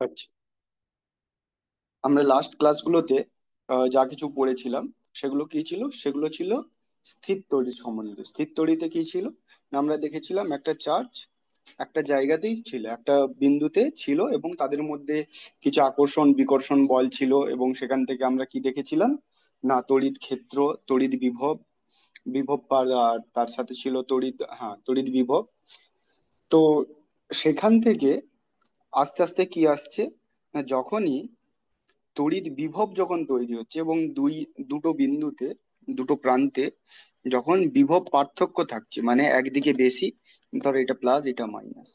আচ্ছা, আমরা লাস্ট ক্লাসগুলোতে যা কিছু পড়েছিলাম সেগুলো কি ছিল? সেগুলো ছিল স্থির তড়িৎ সম্বন্ধে। স্থির তড়িতে কি ছিল না, আমরা দেখেছিলাম একটা চার্জ একটা জায়গাতেই ছিল, একটা বিন্দুতে ছিল, এবং তাদের মধ্যে কিছু আকর্ষণ বিকর্ষণ বল ছিল, এবং সেখান থেকে আমরা কি দেখেছিলাম না, তড়িৎ ক্ষেত্র, তড়িৎ বিভব, আর তার সাথে ছিল তড়িৎ, হ্যাঁ, তড়িৎ বিভব। তো সেখান থেকে আস্তে আস্তে কি আসছে না, যখনই তড়িৎ বিভব যখন তৈরি হচ্ছে এবং দুটো বিন্দুতে, দুটো প্রান্তে যখন বিভব পার্থক্য থাকছে, মানে একদিকে বেশি, ধরো এটা প্লাস এটা মাইনাস,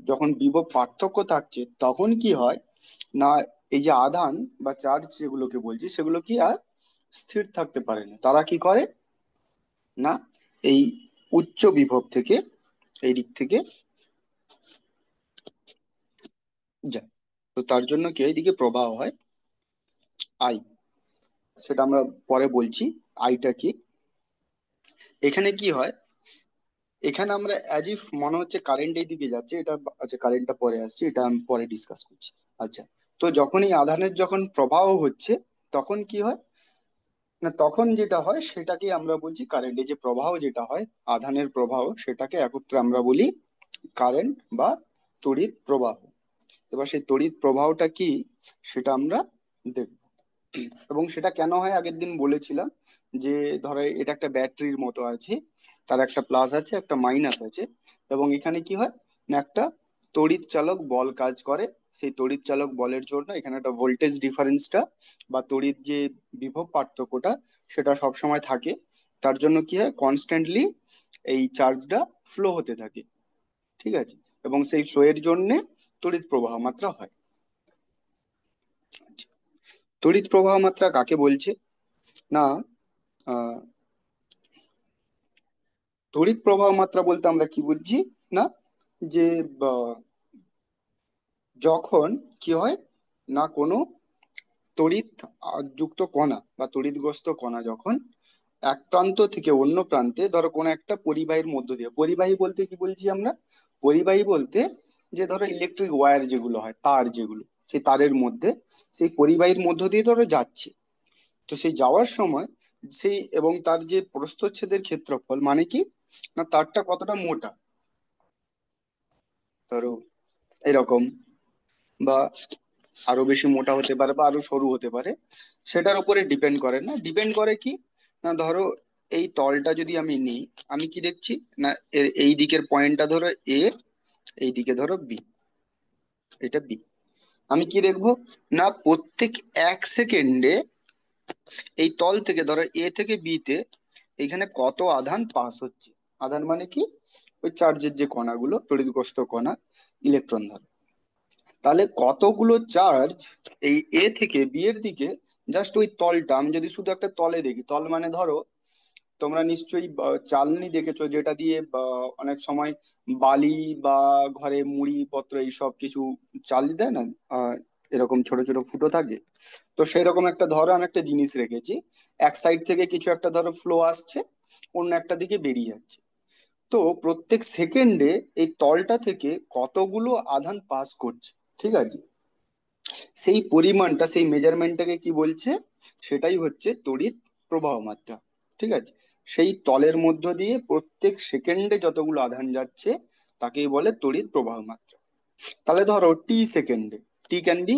যখন বিভব পার্থক্য থাকছে তখন কি হয় না, এই যে আধান বা চার্জ যেগুলোকে বলছি সেগুলো কি আর স্থির থাকতে পারে না, তারা কি করে না, এই উচ্চ বিভব থেকে, এই দিক থেকে যায়। তো তার জন্য কি এইদিকে প্রবাহ হয় আই, সেটা আমরা পরে বলছি আইটা কি। এখানে কি হয়, এখানে আমরা অ্যাজ ইফ মনে হচ্ছে কারেন্ট এই দিকে যাচ্ছে, এটা আচ্ছা কারেন্টটা পরে আসছে, এটা আমি পরে ডিসকাস করছি। আচ্ছা, তো যখন এই আধানের যখন প্রবাহ হচ্ছে তখন কি হয় না, তখন যেটা হয় সেটাকে আমরা বলছি কারেন্ট। এই যে প্রবাহ যেটা হয়, আধানের প্রবাহ, সেটাকে একত্রে আমরা বলি কারেন্ট বা তড়িৎ প্রবাহ। এবার সেই তড়িৎ প্রবাহটা কি সেটা আমরা দেখব। এবং সেটা কেন হয় আগের দিন বলেছিলাম, যে ধরো এটা একটা ব্যাটারির মতো আছে, তার একটা প্লাস আছে একটা মাইনাস আছে, এবং এখানে কি হয় না, একটা তড়িৎ চালক বল কাজ করে। সেই তড়িৎ চালক বলের জন্য এখানে একটা ভোল্টেজ ডিফারেন্সটা বা তড়িৎ যে বিভব পার্থক্যটা সেটা সব সময় থাকে। তার জন্য কি হয়, কনস্ট্যান্টলি এই চার্জটা ফ্লো হতে থাকে, ঠিক আছে, এবং সেই ফ্লো এর জন্য তড়িৎ প্রবাহ মাত্রা হয়। তড়িৎ প্রবাহ মাত্রা কাকে বলছে না, আহ, তড়িৎ প্রবাহ মাত্রা বলতে আমরা কি বুঝছি না, যে যখন কি হয় না, কোনো তড়িৎ যুক্ত কণা বা তড়িৎগ্রস্ত কণা যখন এক প্রান্ত থেকে অন্য প্রান্তে, ধরো কোনো একটা পরিবাহীর মধ্য দিয়ে, পরিবাহী বলতে কি বলছি আমরা, পরিবাহী বলতে যে ধরো ইলেকট্রিক ওয়্যার যেগুলো হয়, তার যেগুলো, সেই তারের মধ্যে, সেই পরিবাহীর মধ্য দিয়ে ধরো যাচ্ছে। তো সেই যাওয়ার সময় সেই এবং তার যে প্রস্থচ্ছেদের ক্ষেত্রফল, মানে কি না, তারটা কতটা মোটা, ধরো এরকম, বা আরো বেশি মোটা হতে পারে বা আরো সরু হতে পারে, সেটার উপরে ডিপেন্ড করে না, ডিপেন্ড করে কি না, ধরো এই তলটা যদি আমি নিই, আমি কি দেখছি না, এর এই দিকের পয়েন্টটা ধরো এ, এই দিকে ধরো বি, এটা বি, আমি কি দেখবো না, প্রত্যেক 1 সেকেন্ডে এই তল থেকে ধরো এ থেকে বি তে এখানে কত আধান পাস হচ্ছে। আধান মানে কি, ওই চার্জের যে কণাগুলো, তড়িৎগ্রস্ত কণা, ইলেকট্রন ধরো, তাহলে কতগুলো চার্জ এই এ থেকে বি এর দিকে, জাস্ট ওই তলটা আমি যদি শুধু একটা তলে দেখি, তল মানে ধরো তোমরা নিশ্চয়ই চালনি দেখেছো, যেটা দিয়ে অনেক সময় বালি বা ঘরে মুড়ি পত্র এইসব কিছু চাল দেয় না, আহ, এরকম ছোট ছোট ফুটো থাকে। তো সেই রকম একটা ধরো আমি একটা জিনিস রেখেছি, এক সাইড থেকে কিছু একটা ধরো ফ্লো আসছে, অন্য একটা দিকে বেরিয়ে যাচ্ছে। তো প্রত্যেক সেকেন্ডে এই তলটা থেকে কতগুলো আধান পাস করছে, ঠিক আছে, সেই পরিমাণটা, সেই মেজারমেন্টটাকে কি বলছে, সেটাই হচ্ছে তড়িৎ প্রবাহ মাত্রা, ঠিক আছে। সেই তলের মধ্য দিয়ে প্রত্যেক সেকেন্ডে যতগুলো আধান যাচ্ছে তাকেই বলে তড়িৎ প্রবাহ মাত্রা। তাহলে ধরো টি সেকেন্ডে, টি ক্যান বি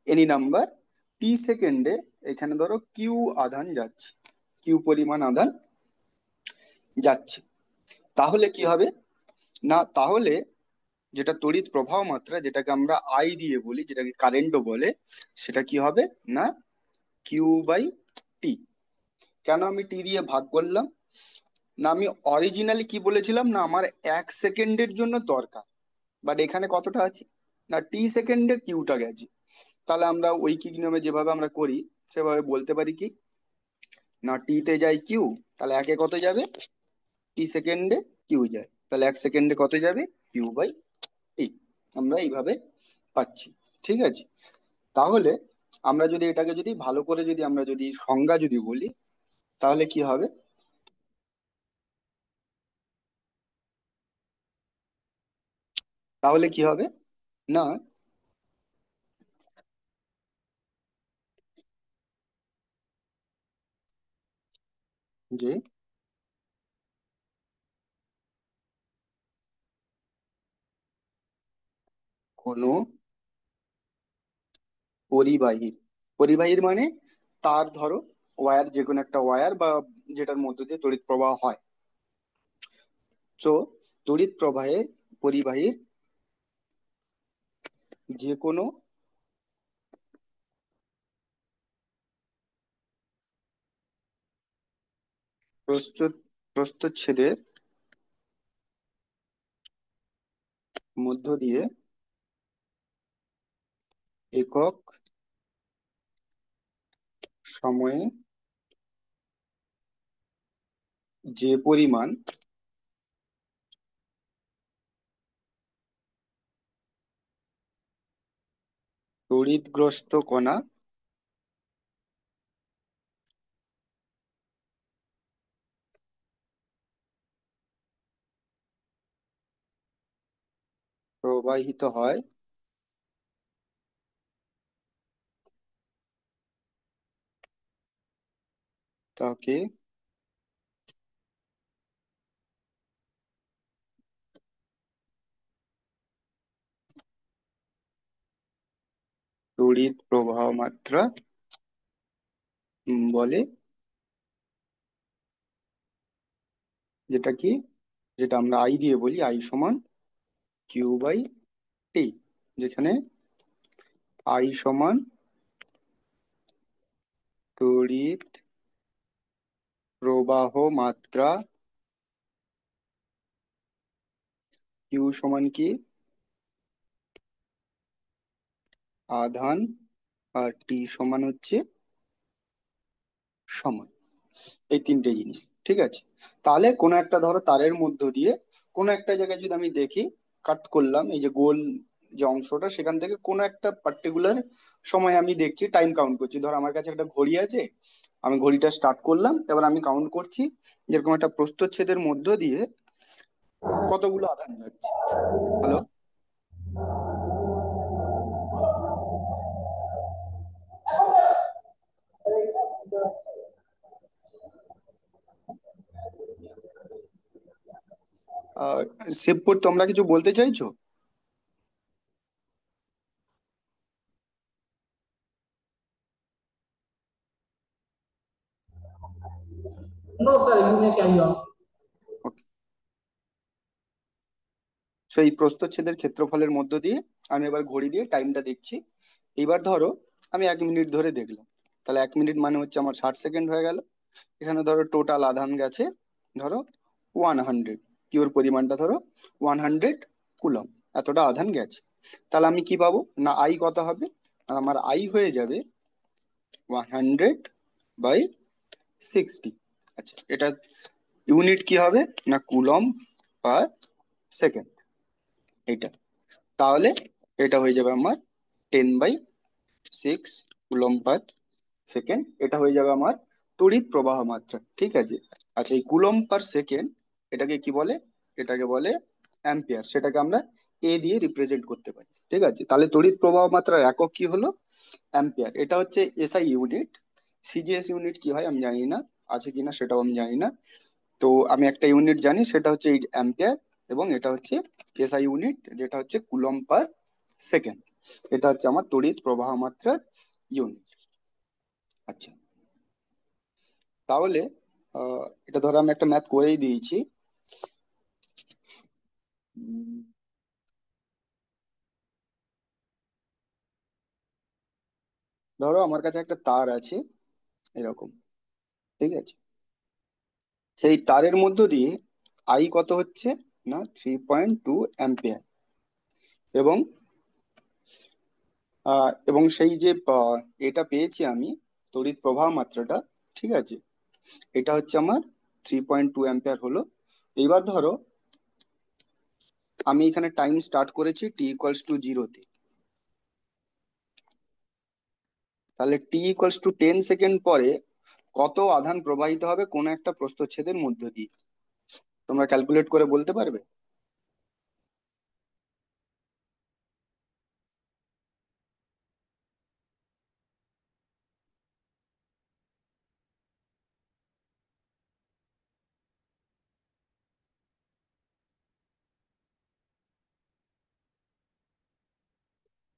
এনি নাম্বার, টি সেকেন্ডে এখানে ধরো কিউ আধান যাচ্ছে, কিউ পরিমাণ আধান যাচ্ছে, তাহলে কি হবে না, তাহলে যেটা তড়িৎ প্রবাহ মাত্রা, যেটাকে আমরা আই দিয়ে বলি, যেটাকে কারেন্টও বলে, সেটা কি হবে না, কিউ বাই টি। কেন আমি টি দিয়ে ভাগ করলাম না, আমি অরিজিনালি কি বলেছিলাম না, আমার 1 সেকেন্ডের জন্য দরকার, বাট এখানে কতটা আছে না, টি সেকেন্ডে কিউটা গেছে। তাহলে আমরা ঐকিক নিয়মে যেভাবে আমরা করি সেভাবে বলতে পারি কি না, টি তে যায় কিউ, তাহলে একে কত যাবে, টি সেকেন্ডে কিউ যায়, তাহলে 1 সেকেন্ডে কত যাবে, কিউ বাই টি। আমরা এইভাবে পাচ্ছি, ঠিক আছে। তাহলে আমরা যদি এটাকে যদি ভালো করে যদি আমরা যদি সংজ্ঞা যদি বলি, তাহলে কি হবে, তাহলে কি হবে না, যে কোনো পরিবাহীর, পরিবাহীর মানে তার, ধরো ওয়্যার, যে কোনো একটা ওয়্যার বা যেটার মধ্য দিয়ে তড়িৎ প্রবাহ হয়। তো তড়িৎ প্রবাহে পরিবাহীর যে কোনো প্রস্তুত প্রস্তচ্ছেদের মধ্য দিয়ে একক সময়ে যে পরিমাণ তড়িৎগ্রস্ত কণা প্রবাহিত হয় তাকে তড়িৎ প্রবাহ মাত্রা বলে। যেটা কি, যেটা আমরা আই দিয়ে বলি, আই সমান কিউ বাই টি, যেখানে আই সমান তড়িৎ প্রবাহ মাত্রা, কিউ সমান কি আধান, আর টি সমান হচ্ছে সময়। এই তিনটে জিনিস, ঠিক আছে। তাহলে কোনো একটা ধরো তারের মধ্য দিয়ে কোনো একটা জায়গায় যদি আমি দেখি, কাট করলাম এই যে গোল যে অংশটা, সেখান থেকে কোনো একটা পার্টিকুলার সময় আমি দেখছি, টাইম কাউন্ট করছি। ধর আমার কাছে একটা ঘড়ি আছে, আমি ঘড়িটা স্টার্ট করলাম, এবার আমি কাউন্ট করছি যেরকম একটা প্রস্থচ্ছেদের মধ্য দিয়ে কতগুলো আধান যাচ্ছে। হ্যালো, শিবপুর, তোমরা কিছু বলতে চাইছো? No, sir, you may carry on. ওকে। সেই প্রস্থচ্ছেদের ক্ষেত্রফলের মধ্য দিয়ে আমি এবার ঘড়ি দিয়ে টাইমটা দেখছি। এবার ধরো আমি 1 মিনিট ধরে দেখলাম, তাহলে 1 মিনিট মানে হচ্ছে আমার 60 সেকেন্ড হয়ে গেল। এখানে ধরো টোটাল আধান গেছে ধরো 100, কিউর পরিমাণটা ধরো 100 কুলম, এতটা আধান গেছে। তাহলে আমি কি পাবো না, আই কত হবে, আমার আই হয়ে যাবে 100/60। আচ্ছা, এটা ইউনিট কি হবে না কুলম পার সেকেন্ড, এটা। তাহলে এটা হয়ে যাবে আমার 10/6 কুলম পার সেকেন্ড, এটা হয়ে যাবে আমার তড়িৎ প্রবাহ মাত্রা, ঠিক আছে। আচ্ছা, এই কুলম পার সেকেন্ড এটাকে কি বলে, এটাকে বলে অ্যাম্পিয়ার, সেটাকে আমরা এ দিয়ে রিপ্রেজেন্ট করতে পারি, ঠিক আছে। তাহলে তড়িৎ প্রবাহ মাত্রার একক কি হলো, অ্যাম্পিয়ার। এটা হচ্ছে এসআই ইউনিট। সিজিএস ইউনিট কি হয় আমি জানি না, আছে কিনা সেটাও আমি জানি না। তো আমি একটা ইউনিট জানি, সেটা হচ্ছে এই অ্যাম্পিয়ার, এবং এটা হচ্ছে এসআই ইউনিট, যেটা হচ্ছে কুলম পার সেকেন্ড। এটা হচ্ছে আমার তড়িৎ প্রবাহ মাত্রার ইউনিট। আচ্ছা, তাহলে এটা ধরো আমি একটা ম্যাথ করেই দিয়েছি। উম, ধরো আমার কাছে একটা তার আছে এরকম, ঠিক আছে। সেই তারের মধ্য দিয়ে আই কত হচ্ছে না 3.2 অ্যাম্পিয়ার, এবং এবং সেই যে এটা পেয়েছি আমি, তড়িৎ প্রবাহ মাত্রাটা, ঠিক আছে, এটা হচ্ছে আমার 3.2 অ্যাম্পিয়ার হলো। এইবার ধরো আমি এখানে টাইম স্টার্ট করেছি t=0-তে। তাহলে t=10 সেকেন্ড পরে কত আধান প্রবাহিত হবে কোনো একটা প্রস্থচ্ছেদের মধ্য দিয়ে, তোমরা ক্যালকুলেট করে বলতে পারবে?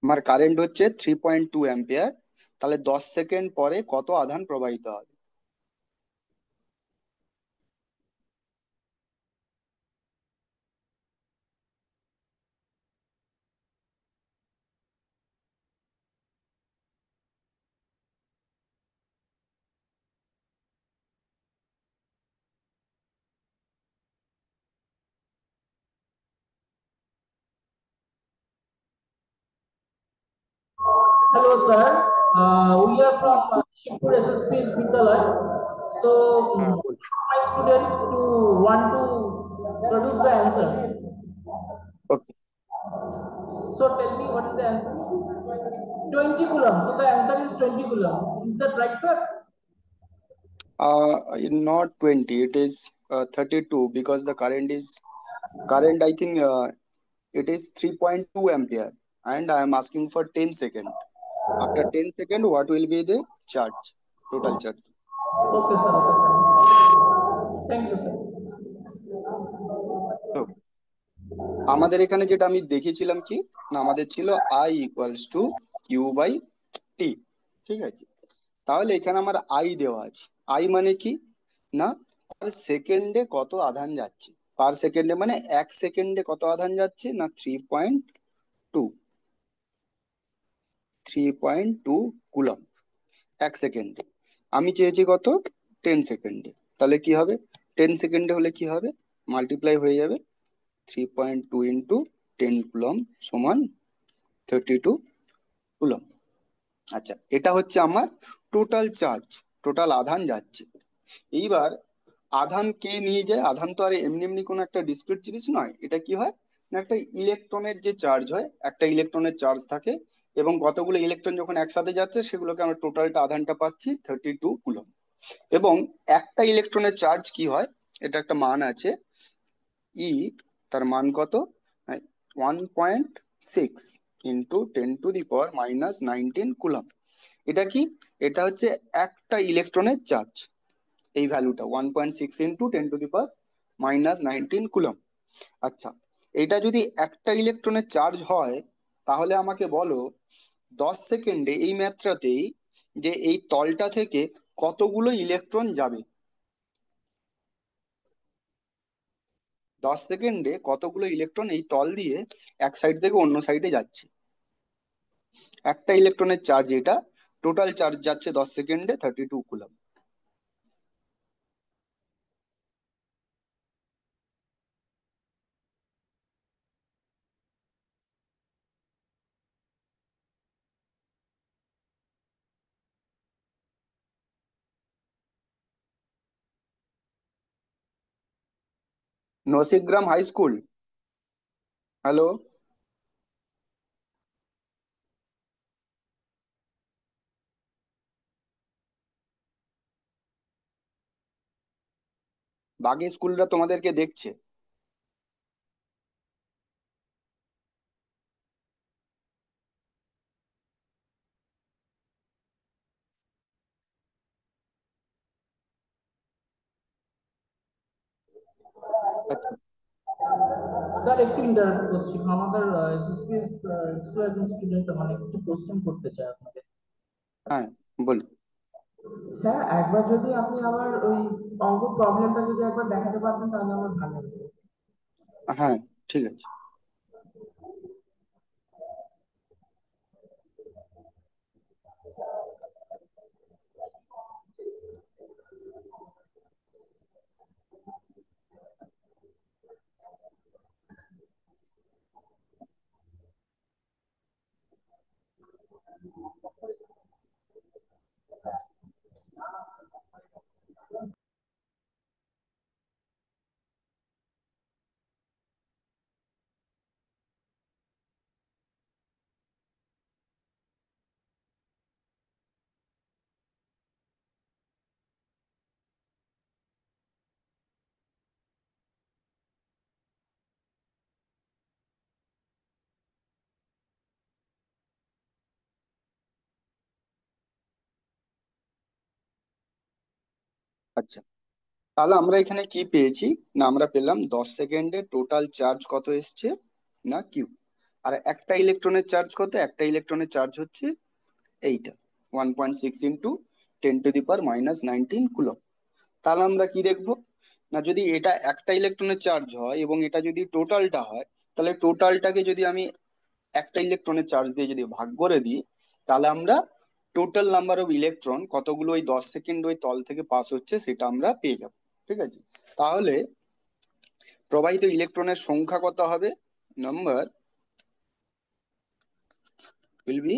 আমার কারেন্ট হচ্ছে 3.2 অ্যাম্পিয়ার, তাহলে 10 সেকেন্ড পরে কত আধান প্রবাহিত হবে? Hello, sir. We are from Shipur SSP Vidyalaya. So, হ্যাঁ, বল। my student to want to produce the answer. Okay. So, tell me what is the answer? 20 coulomb. So, the answer is 20 coulomb. Is that right, sir? Not 20, it is 32, because the current I think it is 3.2 ampere, and I am asking for 10 second. After 10 second, what will be the charge, total charge? Okay, sir. Okay, sir. Thank you, sir. তো আমাদের এখানে যেটা আমি দেখেছিলাম কি, না আমাদের ছিল I = Q/T, ঠিক আছে? তাহলে এখানে আমার আই দেওয়া আছে। আই মানে কি, না পার সেকেন্ডে কত আধান যাচ্ছে। পার সেকেন্ডে মানে 1 সেকেন্ডে কত আধান যাচ্ছে, না 3.2 কুলম 1 সেকেন্ডে। আমি চেয়েছি কত, 10 সেকেন্ডে। তাহলে কি হবে, 10 সেকেন্ডে হলে কি হবে, মাল্টিপ্লাই হয়ে যাবে, 3.2 × 10 কুলম সমান 32 কুলম। আচ্ছা, এটা হচ্ছে আমার টোটাল চার্জ, টোটাল আধান যাচ্ছে। এইবার আধান কে নিয়ে যায়? আধান তো আর এমনি এমনি কোনো একটা ডিসক্রিট জিনিস নয়। এটা কি হয়, না একটা ইলেকট্রনের যে চার্জ হয়, একটা ইলেকট্রনের চার্জ থাকে, এবং কতগুলো ইলেকট্রন যখন একসাথে যাচ্ছে সেগুলোকে আমরা টোটালটা আধানটা পাচ্ছি 32 কুলম। এবং একটা ইলেকট্রনের চার্জ কি হয়, এটা একটা মান আছে, ই, তার মান কত, 1.6 × 10⁻⁻19 কুলম। এটা কি, এটা হচ্ছে একটা ইলেকট্রনের চার্জ, এই ভ্যালুটা 1.6 × 10⁻⁻19 কুলম। আচ্ছা, এটা যদি একটা ইলেকট্রনের চার্জ হয়, তাহলে আমাকে বলো 10 সেকেন্ডে এই মাত্রাতেই যে এই তলটা থেকে কতগুলো ইলেকট্রন যাবে। 10 সেকেন্ডে কতগুলো ইলেকট্রন এই তল দিয়ে এক সাইড থেকে অন্য সাইডে যাচ্ছে। একটা ইলেকট্রনের চার্জ, এটা টোটাল চার্জ যাচ্ছে 10 সেকেন্ডে 32 coulomb. Nasigram high school. Hello. বাকি স্কুলরা তোমাদেরকে দেখছে। আচ্ছা। স্যার একটু ইন্টারাপ্ট করছি, আমাদের এসএসপি স্কুলের একজন স্টুডেন্ট মানে একটু কোশ্চেন করতে চাই আপনাকে। হ্যাঁ, বলুন। স্যার একবার যদি আপনি আমার ওই অঙ্ক প্রবলেমটা যদি একবার দেখাতে পারতেন তাহলে আমার ভালো হতো। হ্যাঁ, ঠিক আছে। আচ্ছা, তাহলে আমরা এখানে কি পেয়েছি, না আমরা পেলাম 10 সেকেন্ডে টোটাল চার্জ কত এসছে, না কিউ। আর একটা ইলেকট্রনের চার্জ কত? একটা ইলেকট্রনের চার্জ হচ্ছে এইটা, 1.6 ইন্টু 10⁻⁻19 কুলম। তাহলে আমরা কি দেখবো, না যদি এটা একটা ইলেকট্রনের চার্জ হয় এবং এটা যদি টোটালটা হয়, তাহলে টোটালটাকে যদি আমি একটা ইলেকট্রনের চার্জ দিয়ে যদি ভাগ করে দিই, তাহলে আমরা টোটাল নাম্বার অফ ইলেকট্রন কতগুলো ওই 10 সেকেন্ড ওই তল থেকে পাস হচ্ছে সেটা আমরা পেয়ে যাবো। ঠিক আছে, তাহলে প্রবাহিত ইলেকট্রনের সংখ্যা কত হবে? Number will be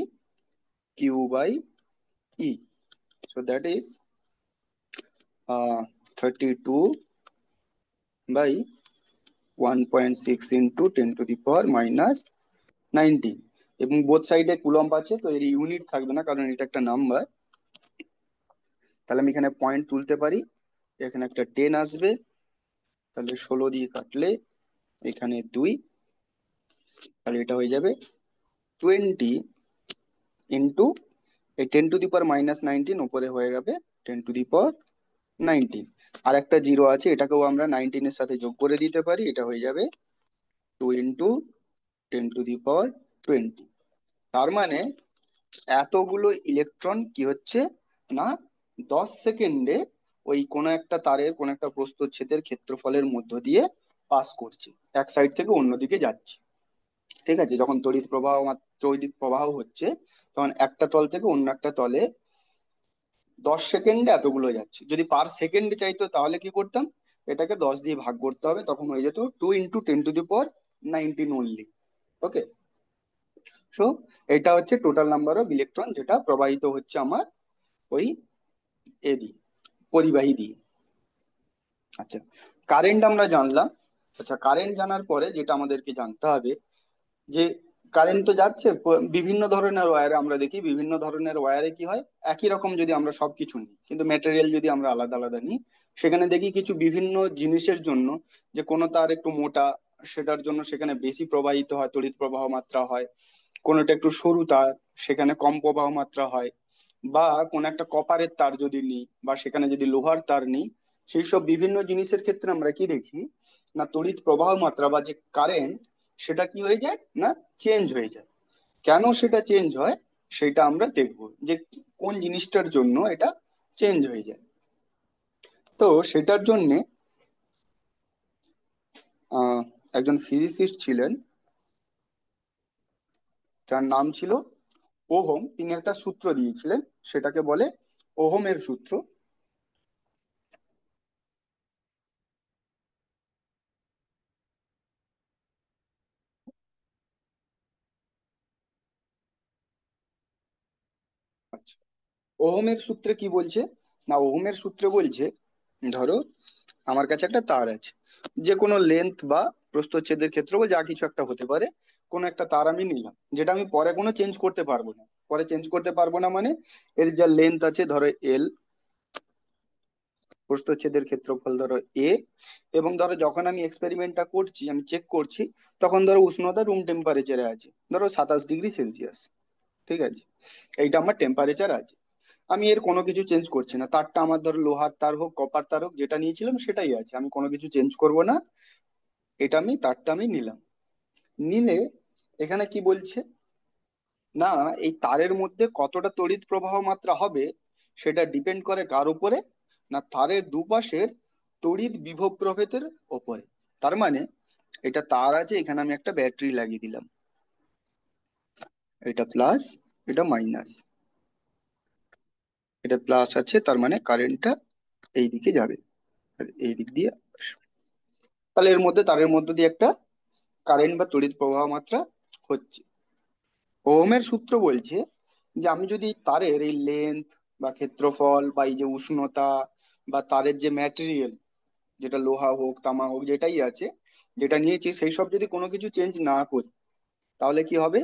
q by e, so that is 32 by 1.6 into 10⁻⁻19, এবং বোথ সাইডে কুলম্ব আছে, তো এর ইউনিট থাকবে না কারণ এটা একটা নাম্বার। তাহলে আমি এখানে পয়েন্ট তুলতে পারি, এখানে একটা 10 আসবে, তাহলে 16 দিয়ে কাটলে এখানে 2, তাহলে এটা হয়ে যাবে 20 ইন্টু এই 10⁻⁻19 উপরে হয়ে যাবে 10⁻19। আর একটা জিরো আছে, এটাকেও আমরা 19-এর সাথে যোগ করে দিতে পারি, এটা হয়ে যাবে 2 ইন্টু 10⁻20। তার মানে এতগুলো ইলেকট্রন কি হচ্ছে, না 10 সেকেন্ডে ওই কোনো একটা তারের কোনো একটা প্রস্থচ্ছেদের ক্ষেত্রফলের মধ্য দিয়ে পাস করছে, এক সাইড থেকে অন্যদিকে যাচ্ছে। ঠিক আছে, যখন তড়িৎ প্রবাহ হচ্ছে, তখন একটা তল থেকে অন্য একটা তলে 10 সেকেন্ডে এতগুলো যাচ্ছে। যদি পার সেকেন্ডে চাইতো তাহলে কি করতাম, এটাকে 10 দিয়ে ভাগ করতে হবে, তখন হয়ে যেত 2 ইন্টু 10⁻19 অনলি। ওকে, সো এটা হচ্ছে টোটাল নাম্বার অফ ইলেকট্রন যেটা প্রবাহিত হচ্ছে আমার ওই এ দিয়ে, পরিবাহী দিয়ে। আচ্ছা, কারেন্ট আমরা জানলাম। আচ্ছা, কারেন্ট জানার পরে যেটা আমাদেরকে জানতে হবে, যে কারেন্ট তো যাচ্ছে বিভিন্ন ধরনের ওয়্যারে, আমরা দেখি বিভিন্ন ধরনের ওয়্যারে কি হয়, একই রকম যদি আমরা সবকিছু নিই, কিন্তু ম্যাটেরিয়াল যদি আমরা আলাদা আলাদা নিই, সেখানে দেখি কিছু বিভিন্ন জিনিসের জন্য, যে কোনো তার একটু মোটা, সেটার জন্য সেখানে বেশি প্রবাহিত হয়, তড়িৎ প্রবাহ মাত্রা হয়। কোনোটা একটু সরু তার, সেখানে কম প্রবাহ মাত্রা হয়। বা কোনো একটা কপারের তার যদি নিই, বা সেখানে যদি লোহার তার নিই, সেই সব বিভিন্ন জিনিসের ক্ষেত্রে আমরা কি দেখি, না তড়িৎ প্রবাহ মাত্রা বা যে কারেন্ট, সেটা কি হয়ে যায়, না চেঞ্জ হয়ে যায়। কেন সেটা চেঞ্জ হয় সেটা আমরা দেখব, যে কোন জিনিসটার জন্য এটা চেঞ্জ হয়ে যায়। তো সেটার জন্যে আহ, একজন ফিজিসিস্ট ছিলেন, যার নাম ছিল ওহম। তিনি একটা সূত্র দিয়েছিলেন, সেটাকে বলে ওহমের সূত্র। আচ্ছা, ওহমের সূত্রে কি বলছে, না ওহমের সূত্রে বলছে, ধরো আমার কাছে একটা তার আছে, যে কোনো লেন্থ বা প্রস্থচ্ছেদের ক্ষেত্র বা যা কিছু একটা হতে পারে, কোনো একটা তার আমি নিলাম, যেটা আমি পরে কোনো চেঞ্জ করতে পারবো না। পরে চেঞ্জ করতে পারবো না মানে, এর যা লেন্থ আছে ধরো এল, প্রস্থচ্ছেদের ক্ষেত্রফল ধরো এ, এবং ধরো যখন আমি এক্সপেরিমেন্টটা করছি, আমি চেক করছি, তখন ধরো উষ্ণতা রুম টেম্পারেচারে আছে, ধরো 27°C। ঠিক আছে, এইটা আমার টেম্পারেচার আছে। আমি এর কোনো কিছু চেঞ্জ করছি না, তারটা আমার ধরো লোহার তার হোক কপার তার হোক, যেটা নিয়েছিলাম সেটাই আছে, আমি কোনো কিছু চেঞ্জ করব না। এটা আমি তারটা আমি নিলাম, নিলে এখানে কি বলছে, না এই তারের মধ্যে কতটা তড়িৎ প্রবাহ মাত্রা হবে সেটা ডিপেন্ড করে কার উপরে, না তারের দুপাশের তড়িৎ বিভব প্রভেদের ওপরে। তার মানে এটা তার আছে, এখানে আমি একটা ব্যাটারি লাগিয়ে দিলাম, এটা প্লাস, এটা মাইনাস, এটা প্লাস আছে, তার মানে কারেন্টটা এই দিকে যাবে, আর এই দিক দিয়ে আসবে। তাহলে এর মধ্যে তারের মধ্যে দিয়ে একটা কারেন্ট বা তড়িৎ প্রবাহ মাত্রা হচ্ছে। ওহমের সূত্র বলছে যে আমি যদি তারের এই লেন্থ বা ক্ষেত্রফল বা এই যে উষ্ণতা বা তারের যে ম্যাটেরিয়াল, যেটা লোহা হোক তামা হোক যেটাই আছে, যেটা নিয়েছি, সেই সব যদি কোনো কিছু চেঞ্জ না করি, তাহলে কি হবে,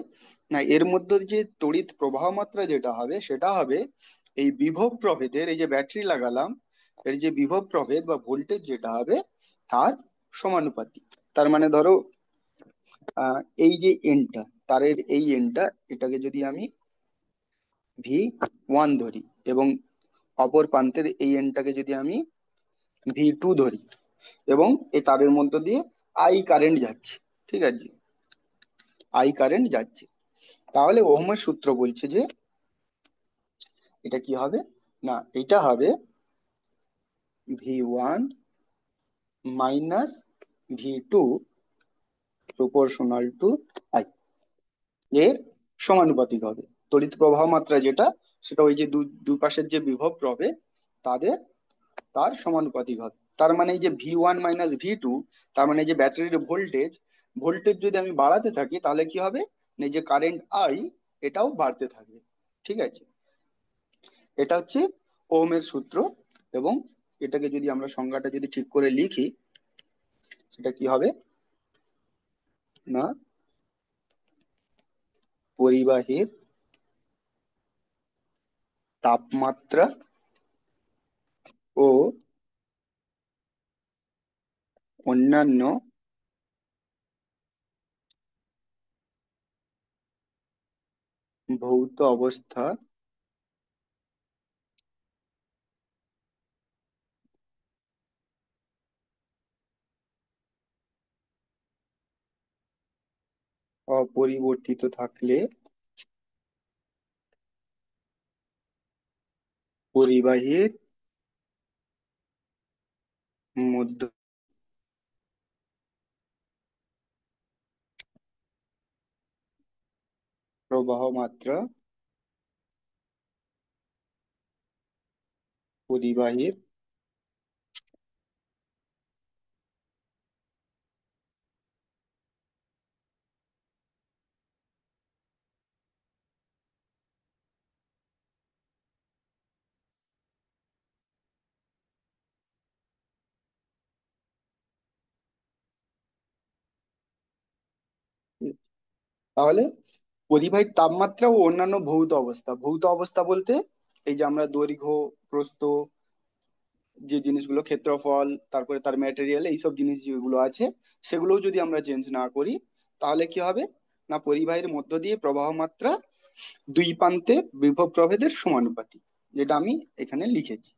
না এর মধ্যে যে তড়িৎ প্রবাহ মাত্রা যেটা হবে সেটা হবে এই বিভব প্রভেদের, এই যে ব্যাটারি লাগালাম এর যে বিভব প্রভেদ বা ভোল্টেজ যেটা হবে তার সমানুপাতিক। তার মানে ধরো এই যে এনটা, তারের এই এনটা, এটাকে যদি আমি V1 ধরি, এবং অপর প্রান্তের এই এনটাকে যদি আমি V2 ধরি, এবং এই তারের মধ্য দিয়ে আই কারেন্ট যাচ্ছে। ঠিক আছে, আই কারেন্ট যাচ্ছে। তাহলে ওহমের সূত্র বলছে যে এটা কি হবে, না এটা হবে V1 minus V2 proportional to I, এর সমানুপাতিক হবে। তড়িৎ প্রবাহ মাত্রা যেটা, সেটা ওই যে দুই পাশের যে বিভব রবে তাদের, তার সমানুপাতিক হবে। তার মানে এই যে V1 মাইনাস V2, তার মানে এই যে ব্যাটারির ভোল্টেজ, ভোল্টেজ যদি আমি বাড়াতে থাকি তাহলে কি হবে, না এই যে কারেন্ট আই এটাও বাড়তে থাকবে। ঠিক আছে, এটা হচ্ছে ওহমের সূত্র। এবং এটাকে যদি আমরা সংজ্ঞাটা যদি ঠিক করে লিখি, সেটা কি হবে, না পরিবাহীর তাপমাত্রা ও অন্যান্য ভৌত অবস্থা অপরিবর্তিত থাকলে পরিবাহীর মধ্য প্রবাহ মাত্রা পরিবাহীর, তাহলে পরিবাহীর তাপমাত্রা ও অন্যান্য ভৌত অবস্থা, ভৌত অবস্থা বলতে এই যে আমরা দৈর্ঘ্য, প্রস্থ, যে জিনিসগুলো ক্ষেত্রফল, তারপরে তার ম্যাটেরিয়াল, এইসব জিনিস যেগুলো আছে সেগুলোও যদি আমরা চেঞ্জ না করি, তাহলে কি হবে, না পরিবাহীর মধ্য দিয়ে প্রবাহ মাত্রা দুই প্রান্তে বিভব প্রভেদের সমানুপাতিক, যেটা আমি এখানে লিখেছি।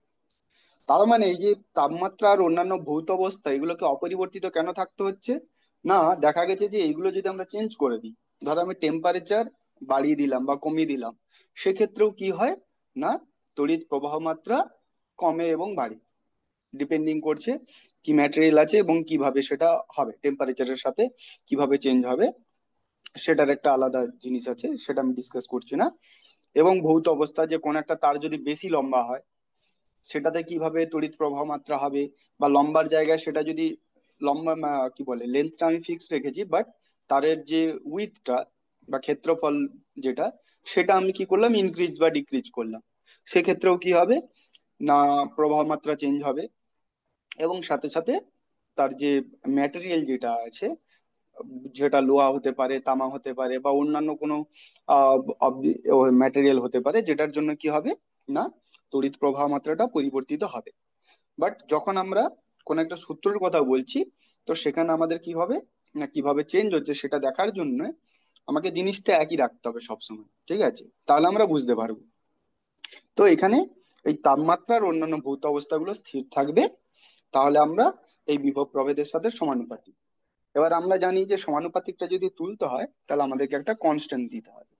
তার মানে এই যে তাপমাত্রা আর অন্যান্য ভৌত অবস্থা এগুলোকে অপরিবর্তিত কেন থাকতে হচ্ছে, না দেখা গেছে যে এইগুলো যদি আমরা চেঞ্জ করে দিই, ধরো আমি টেম্পারেচার বাড়িয়ে দিলাম বা কমিয়ে দিলাম, সেক্ষেত্রেও কি হয়, না তড়িৎ প্রবাহ মাত্রা কমে এবং বাড়ে, ডিপেন্ডিং করছে কি ম্যাটেরিয়াল আছে এবং কিভাবে সেটা হবে, টেম্পারেচারের সাথে কিভাবে চেঞ্জ হবে, সেটার একটা আলাদা জিনিস আছে, সেটা আমি ডিসকাস করছি না। এবং ভৌত অবস্থা, যে কোন একটা তার যদি বেশি লম্বা হয় সেটাতে কিভাবে তড়িৎ প্রবাহ মাত্রা হবে, বা লম্বার জায়গায় সেটা যদি লম্বা কি বলে লেন্থটা আমি ফিক্স রেখেছি, বাট তারের যে উইথটা বা ক্ষেত্রফল যেটা, সেটা আমি কি করলাম ইনক্রিজ বা ডিক্রিজ করলাম, সেক্ষেত্রেও কি হবে, না প্রবাহ মাত্রা চেঞ্জ হবে। এবং সাথে সাথে তার যে ম্যাটেরিয়াল যেটা আছে, যেটা লোহা হতে পারে, তামা হতে পারে, বা অন্যান্য কোনো ম্যাটেরিয়াল হতে পারে, যেটার জন্য কি হবে, না তড়িৎ প্রবাহ মাত্রাটা পরিবর্তিত হবে। বাট যখন আমরা কোন একটা সূত্রের কথা বলছি, তো সেখানে আমাদের কি হবে, না কিভাবে চেঞ্জ হচ্ছে সেটা দেখার জন্য আমাকে জিনিসটা একই রাখতে হবে সবসময়। ঠিক আছে, তাহলে আমরা বুঝতে পারবো। তো এখানে এই তাপমাত্রার অন্যান্য ভৌত অবস্থাগুলো স্থির থাকবে, তাহলে আমরা এই বিভব প্রভেদের সাথে সমানুপাতিক। এবার আমরা জানি যে সমানুপাতিকটা যদি তুলতে হয় তাহলে আমাদেরকে একটা কনস্ট্যান্ট দিতে হবে।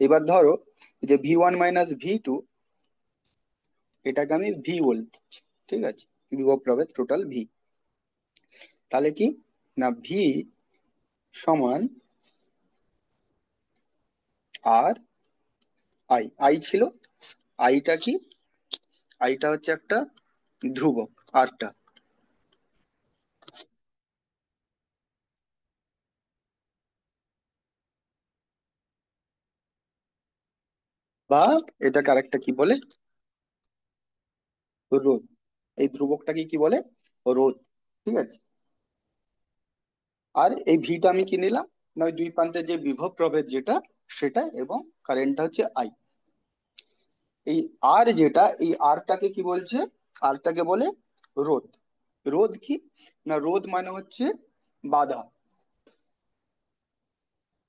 এবার ধরো এই যে V1 মাইনাস V2, এটাকে আমি ভি বলছি। ঠিক আছে, বিভব প্রভেদ টোটাল ভি, তাহলে কি, না ভি সমান আর আই, আই ছিল, আইটা কি, আইটা হচ্ছে একটা ধ্রুবক, আরটা, বা এটাকে আরেকটা কি বলে, রোধ। এই ধ্রুবকটাকে কি বলে, রোধ। ঠিক আছে, আর এই ভিটা আমি কি নিলাম, না ওই দুই প্রান্তের যে বিভব প্রভেদ যেটা সেটা, এবং কারেন্টটা হচ্ছে আই। এই আর যেটা, এই আরটাকে কি বলছে, আরটাকে বলে রোধ। রোধ কি, না রোধ মানে হচ্ছে বাধা।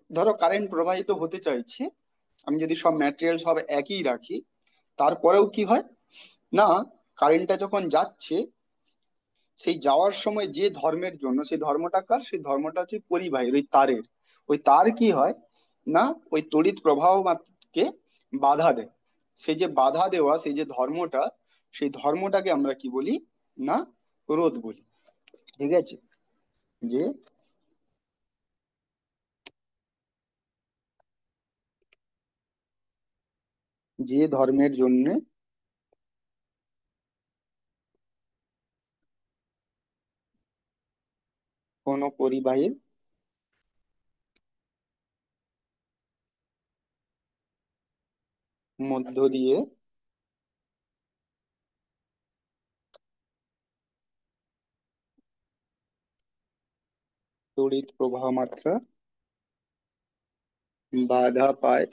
ধরো কারেন্ট প্রবাহিত হতে চাইছে, আমি যদি সব ম্যাটেরিয়াল সব একই রাখি, তারপরেও কি হয়, না কারেন্টটা যখন যাচ্ছে, সেই যাওয়ার সময় যে ধর্মের জন্য, সেই ধর্মটা কার, সেই ধর্মটা হচ্ছে পরিবাহীর ওই তারের, ওই তার কি হয় না, ওই তড়িৎ প্রবাহকে বাধা দেয়। সেই যে বাধা দেওয়া, সেই যে ধর্মটা, সেই ধর্মটাকে আমরা কি বলি না, রোধ বলি। ঠিক আছে, যে যে ধর্মের জন্য কোনো পরিবাহীর মধ্য দিয়ে তড়িৎ প্রবাহ মাত্রা বাধা পায়,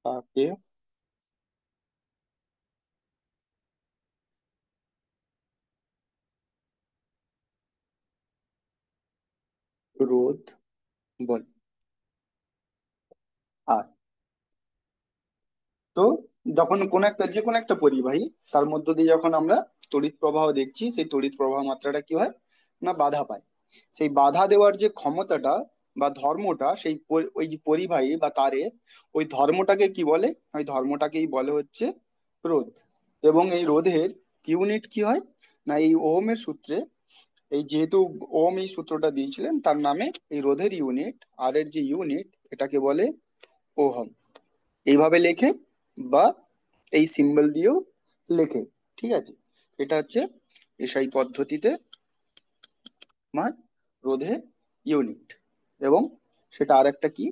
তাকে রোধ বলে। আর তো যখন কোন একটা, যে কোনো একটা পরিবাহী, তার মধ্য দিয়ে যখন আমরা তড়িৎ প্রবাহ দেখছি, সেই তড়িৎ প্রবাহ মাত্রাটা কি হয় না, বাধা পায়। সেই বাধা দেওয়ার যে ক্ষমতাটা বা ধর্মটা, সেই ওই যে পরিবাহী বা তারে, ওই ধর্মটাকে কি বলে, ওই ধর্মটাকেই বলে হচ্ছে রোধ। এবং এই রোধের ইউনিট কি হয় না, এই ওহমের সূত্রে, এই যেহেতু ওহম এই সূত্রটা দিয়েছিলেন, তার নামে এই রোধের ইউনিট, আর এর যে ইউনিট, এটাকে বলে ওহম। এইভাবে লেখে বা এই সিম্বল দিয়েও লেখে। ঠিক আছে, এটা হচ্ছে এসআই পদ্ধতিতে আমার রোধের ইউনিট। এবং সেটা আর একটা কি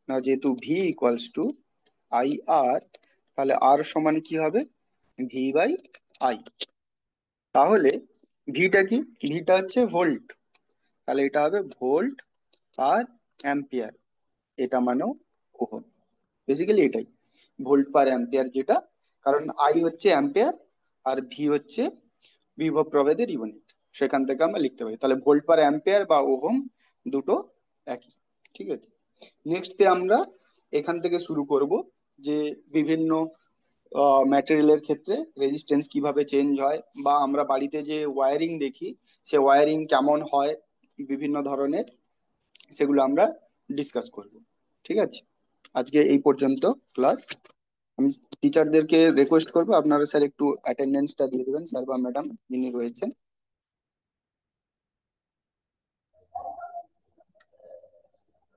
না, যেহেতু ভি ইকুয়ালস টু আই আর, তাহলে আর সমান কি হবে, ভি বাই আই। তাহলে ভিটা কি, ভিটা হচ্ছে ভোল্ট, তাহলে এটা হবে ভোল্ট আর অ্যাম্পিয়ার, এটা মানেও ওহম। বেসিক্যালি এটাই ভোল্ট পার অ্যাম্পিয়ার, যেটা কারণ আই হচ্ছে অ্যাম্পিয়ার আর ভি হচ্ছে বিভব প্রভেদের ইউনিট, সেখান থেকে আমরা লিখতে পারি। তাহলে ভোল্ট পার অ্যাম্পিয়ার বা ওহম দুটো একই। ঠিক আছে, নেক্সট আমরা এখান থেকে শুরু করব যে বিভিন্ন ম্যাটেরিয়ালের ক্ষেত্রে রেজিস্ট্যান্স কিভাবে চেঞ্জ হয়, বা আমরা বাড়িতে যে ওয়্যারিং দেখি, সে ওয়্যারিং কেমন হয়, বিভিন্ন ধরনের, সেগুলো আমরা ডিসকাস করব। ঠিক আছে, আজকে এই পর্যন্ত ক্লাস। আমি টিচারদেরকে রিকোয়েস্ট করবো, আপনারা স্যার একটু অ্যাটেন্ডেন্সটা দিয়ে দেবেন, স্যার বা ম্যাডাম যিনি রয়েছেন।